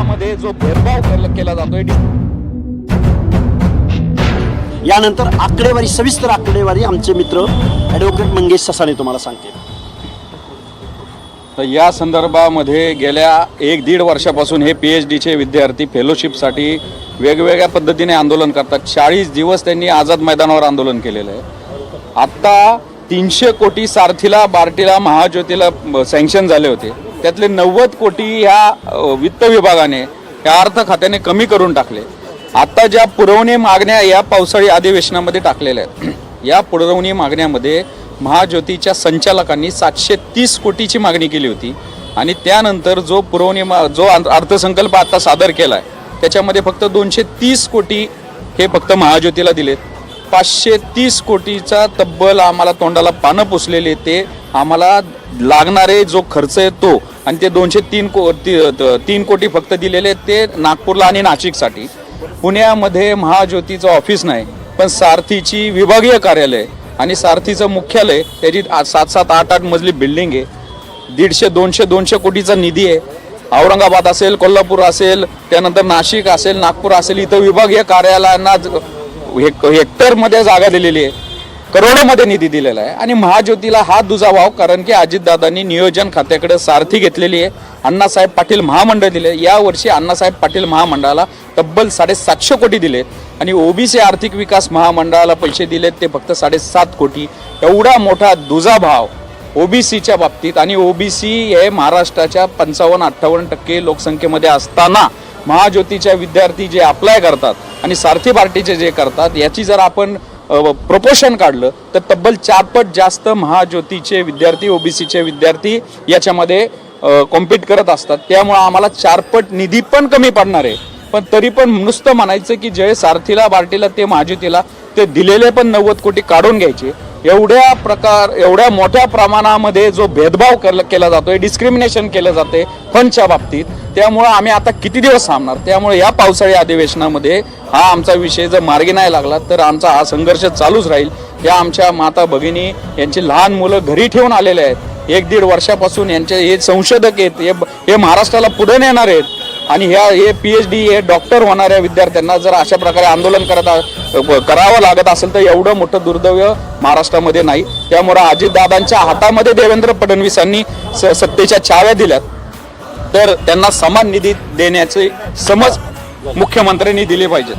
प्रमाणामध्ये जो भेदभाव केला जातोय। यानंतर आकडेवारी, सविस्तर आकडेवारी आमचे मित्र ॲडव्होकेट मंगेश ससाणे तुम्हाला सांगतील। तर या संदर्भामध्ये गेल्या 1-1.5 वर्षापासून हे PhDचे विद्यार्थी फेलोशिपसाठी वेगवेगळ्या पद्धतीने आंदोलन करतात। 40 दिवस त्यांनी आझाद मैदानावर आंदोलन केलेलं आहे। आत्ता 300 कोटी सारथीला, बार्टीला, महाज्योतीला सँक्शन झाले होते, त्यातले 90 कोटी ह्या वित्त विभागाने, या अर्थ खात्याने कमी करून टाकले। आता ज्या पुरवणी मागण्या या पावसाळी अधिवेशनामध्ये टाकलेल्या आहेत, या पुरवणी मागण्यामध्ये महाज्योतीच्या संचालकांनी 730 कोटीची मागणी केली होती आणि त्यानंतर जो जो अर्थसंकल्प आता सादर केला आहे त्याच्यामध्ये फक्त 230 कोटी हे फक्त महाज्योतीला दिलेत। 530 कोटीचा तब्बल आम्हाला तोंडाला पानं पुसलेले ते आम्हाला लागणारे जो खर्च आहे तो, आणि ते 203 कोटी फक्त दिलेले ते नागपूरला आणि नाशिकसाठी। पुण्यामध्ये महाज्योतीचं ऑफिस नाही, पण सारथीची विभागीय कार्यालय आणि सारथीचं मुख्यालय, त्याची 7-7, 8-8 मजली बिल्डिंग आहे। 150-200 कोटीचा निधी आहे। औरंगाबाद असेल, कोल्हापूर असेल, त्यानंतर नाशिक असेल, नागपूर असेल, इथं विभागीय कार्यालयांना हेक्टरमध्ये जागा दिलेली आहे, करोडोमध्ये निधी दिलेला आहे। आणि महाज्योतीला हा दुजाभाव, कारण की अजितदादांनी नियोजन खात्याकडे सारथी घेतलेली आहे, अण्णासाहेब पाटील महामंडळ दिले। यावर्षी अण्णासाहेब पाटील महामंडळाला तब्बल 750 कोटी दिलेत आणि ओबीसी आर्थिक विकास महामंडळाला पैसे दिलेत ते फक्त 7.5 कोटी। एवढा मोठा दुजाभाव ओबीसीच्या बाबतीत, आणि ओबीसी हे महाराष्ट्राच्या 55-58% लोकसंख्येमध्ये असताना महाज्योतीच्या विद्यार्थी जे अप्लाय करतात आणि सारथी पार्टीचे जे करतात, याची जर आपण प्रपोर्शन काढलं तर तब्बल 4 पट जास्त महाज्योतीचे विद्यार्थी, ओबीसीचे विद्यार्थी याच्यामध्ये कॉम्पीट करत असतात। त्यामुळे आम्हाला 4 पट निधी पण कमी पडणार आहे, पण तरी पण नुसतं म्हणायचं की जे सारथीला, बार्टीला, ते महाज्योतीला ते दिलेले पण 90 कोटी काढून घ्यायचे। एवढ्या मोठ्या प्रमाणामध्ये जो भेदभाव केला जातोय, डिस्क्रिमिनेशन केलं जाते फंडच्या बाबतीत, त्यामुळे आम्ही आता किती दिवस थांबणार। त्यामुळे या पावसाळी अधिवेशनामध्ये हा आमचा विषय जर मार्गी नाही लागला तर आमचा हा संघर्ष चालूच राहील। या आमच्या माता भगिनी, यांची लहान मुलं घरी ठेवून आलेले आहेत। 1-1.5 वर्षापासून यांचे हे संशोधक आहेत, हे महाराष्ट्राला पुढे नेणार आहेत, आणि हे PhD, हे डॉक्टर होणाऱ्या विद्यार्थ्यांना जर अशा प्रकारे आंदोलन करावं लागत असेल तर एवढं मोठं दुर्दैव महाराष्ट्रामध्ये नाही। त्यामुळे अजितदादांच्या हातामध्ये देवेंद्र फडणवीसांनी सत्तेच्या चाव्या दिल्यात, तर त्यांना समान निधी देण्याचे समज मुख्यमंत्र्यांनी दिले पाहिजेत।